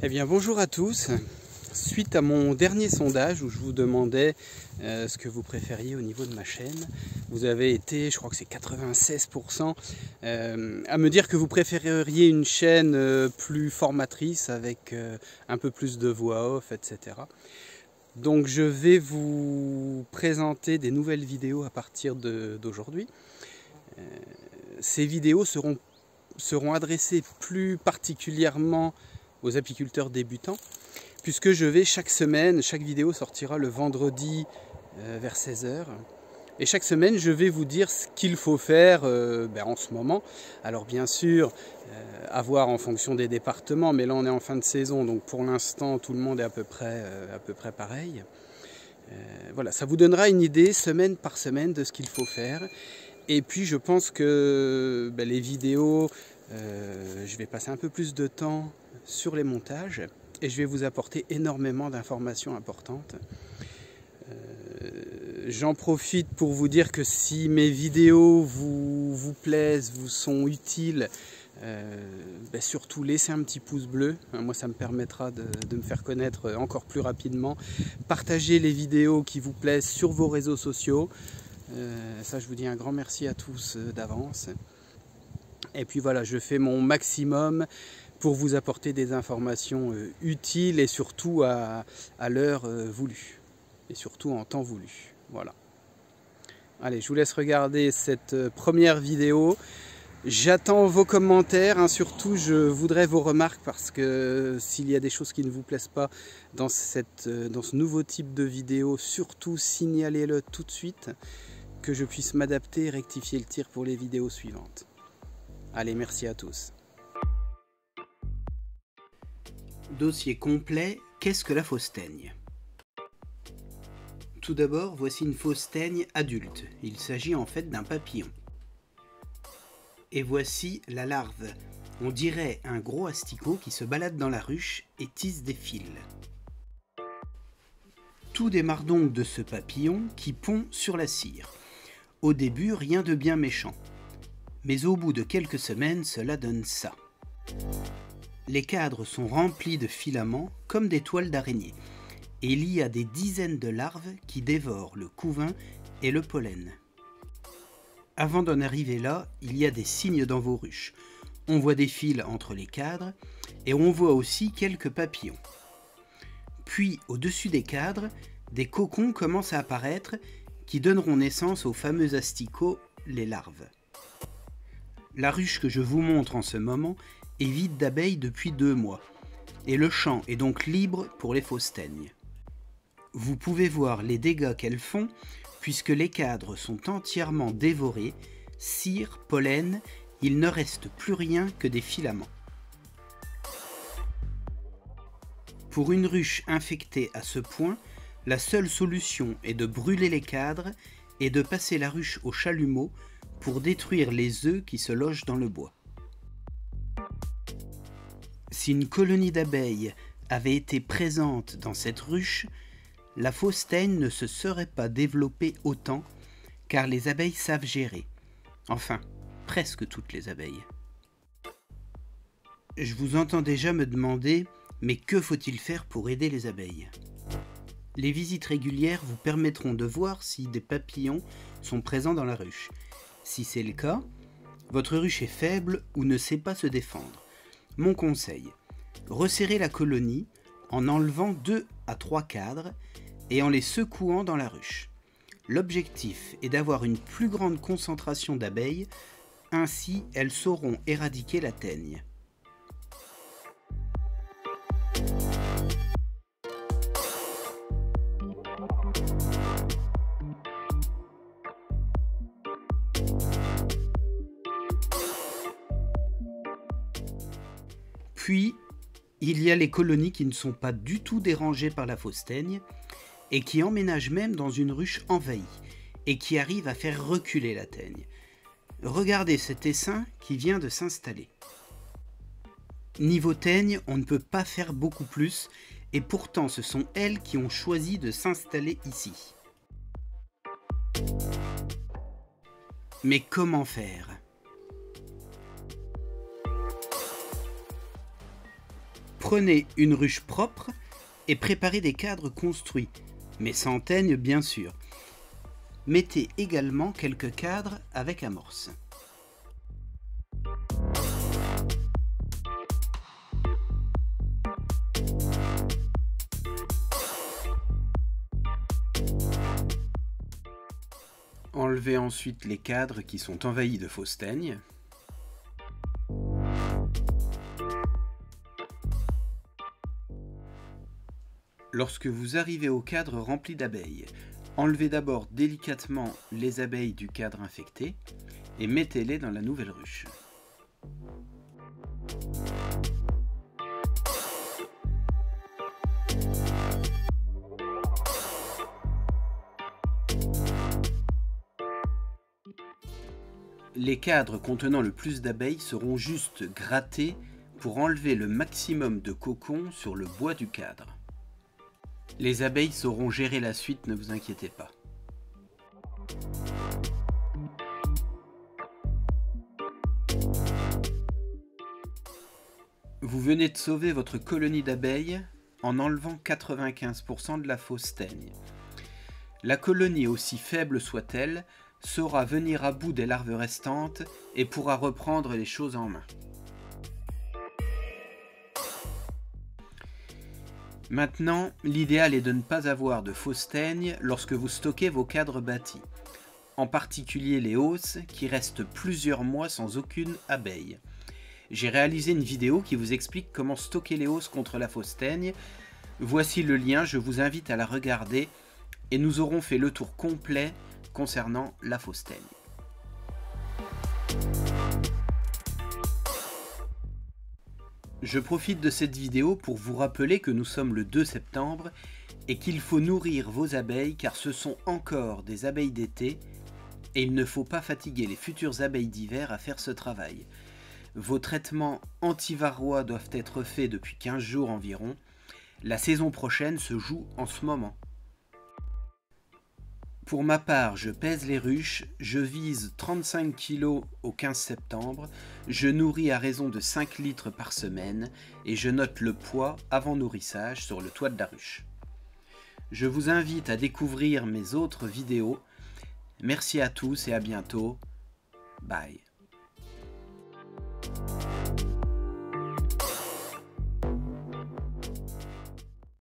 Eh bien bonjour à tous. Suite à mon dernier sondage où je vous demandais ce que vous préfériez au niveau de ma chaîne, vous avez été, je crois que c'est 96%, à me dire que vous préféreriez une chaîne plus formatrice avec un peu plus de voix off, etc. Donc je vais vous présenter des nouvelles vidéos à partir d'aujourd'hui. Ces vidéos seront adressées plus particulièrement aux apiculteurs débutants, puisque je vais chaque semaine, chaque vidéo sortira le vendredi vers 16 h. Et chaque semaine, je vais vous dire ce qu'il faut faire en ce moment. Alors bien sûr, à voir en fonction des départements, mais là on est en fin de saison, donc pour l'instant tout le monde est à peu près pareil. Voilà, ça vous donnera une idée semaine par semaine de ce qu'il faut faire. Et puis je pense que les vidéos, je vais passer un peu plus de temps sur les montages et je vais vous apporter énormément d'informations importantes. J'en profite pour vous dire que si mes vidéos vous plaisent, vous sont utiles, surtout laissez un petit pouce bleu, moi ça me permettra de me faire connaître encore plus rapidement. Partagez les vidéos qui vous plaisent sur vos réseaux sociaux, ça je vous dis un grand merci à tous d'avance. Et puis voilà, je fais mon maximum pour vous apporter des informations utiles et surtout à l'heure voulue. Et surtout en temps voulu. Voilà. Allez, je vous laisse regarder cette première vidéo. J'attends vos commentaires, surtout je voudrais vos remarques parce que s'il y a des choses qui ne vous plaisent pas dans ce nouveau type de vidéo, surtout signalez-le tout de suite, que je puisse m'adapter et rectifier le tir pour les vidéos suivantes. Allez, merci à tous. Dossier complet, qu'est-ce que la fausse teigne ? Tout d'abord, voici une fausse teigne adulte. Il s'agit en fait d'un papillon. Et voici la larve. On dirait un gros asticot qui se balade dans la ruche et tisse des fils. Tout démarre donc de ce papillon qui pond sur la cire. Au début, rien de bien méchant. Mais au bout de quelques semaines, cela donne ça. Les cadres sont remplis de filaments comme des toiles d'araignée. Et il y a des dizaines de larves qui dévorent le couvain et le pollen. Avant d'en arriver là, il y a des signes dans vos ruches. On voit des fils entre les cadres et on voit aussi quelques papillons. Puis, au-dessus des cadres, des cocons commencent à apparaître qui donneront naissance aux fameux asticots, les larves. La ruche que je vous montre en ce moment est vide d'abeilles depuis 2 mois et le champ est donc libre pour les fausses teignes. Vous pouvez voir les dégâts qu'elles font puisque les cadres sont entièrement dévorés, cire, pollen, il ne reste plus rien que des filaments. Pour une ruche infectée à ce point, la seule solution est de brûler les cadres et de passer la ruche au chalumeau pour détruire les œufs qui se logent dans le bois. Si une colonie d'abeilles avait été présente dans cette ruche, la fausse teigne ne se serait pas développée autant, car les abeilles savent gérer. Enfin, presque toutes les abeilles. Je vous entends déjà me demander, mais que faut-il faire pour aider les abeilles ? Les visites régulières vous permettront de voir si des papillons sont présents dans la ruche. Si c'est le cas, votre ruche est faible ou ne sait pas se défendre. Mon conseil, resserrez la colonie en enlevant 2 à 3 cadres et en les secouant dans la ruche. L'objectif est d'avoir une plus grande concentration d'abeilles, ainsi elles sauront éradiquer la teigne. Puis, il y a les colonies qui ne sont pas du tout dérangées par la fausse teigne et qui emménagent même dans une ruche envahie et qui arrivent à faire reculer la teigne. Regardez cet essaim qui vient de s'installer. Niveau teigne, on ne peut pas faire beaucoup plus et pourtant ce sont elles qui ont choisi de s'installer ici. Mais comment faire ? Prenez une ruche propre et préparez des cadres construits, mais sans teigne bien sûr. Mettez également quelques cadres avec amorce. Enlevez ensuite les cadres qui sont envahis de fausses teignes. Lorsque vous arrivez au cadre rempli d'abeilles, enlevez d'abord délicatement les abeilles du cadre infecté et mettez-les dans la nouvelle ruche. Les cadres contenant le plus d'abeilles seront juste grattés pour enlever le maximum de cocon sur le bois du cadre. Les abeilles sauront gérer la suite, ne vous inquiétez pas. Vous venez de sauver votre colonie d'abeilles en enlevant 95% de la fausse teigne. La colonie, aussi faible soit-elle, saura venir à bout des larves restantes et pourra reprendre les choses en main. Maintenant, l'idéal est de ne pas avoir de fausses teignes lorsque vous stockez vos cadres bâtis, en particulier les hausses qui restent plusieurs mois sans aucune abeille. J'ai réalisé une vidéo qui vous explique comment stocker les hausses contre la fausse teigne. Voici le lien, je vous invite à la regarder et nous aurons fait le tour complet concernant la fausse teigne. Je profite de cette vidéo pour vous rappeler que nous sommes le 2 septembre et qu'il faut nourrir vos abeilles car ce sont encore des abeilles d'été et il ne faut pas fatiguer les futures abeilles d'hiver à faire ce travail. Vos traitements anti-varrois doivent être faits depuis 15 jours environ. La saison prochaine se joue en ce moment. Pour ma part, je pèse les ruches, je vise 35 kg au 15 septembre, je nourris à raison de 5 litres par semaine et je note le poids avant nourrissage sur le toit de la ruche. Je vous invite à découvrir mes autres vidéos. Merci à tous et à bientôt. Bye.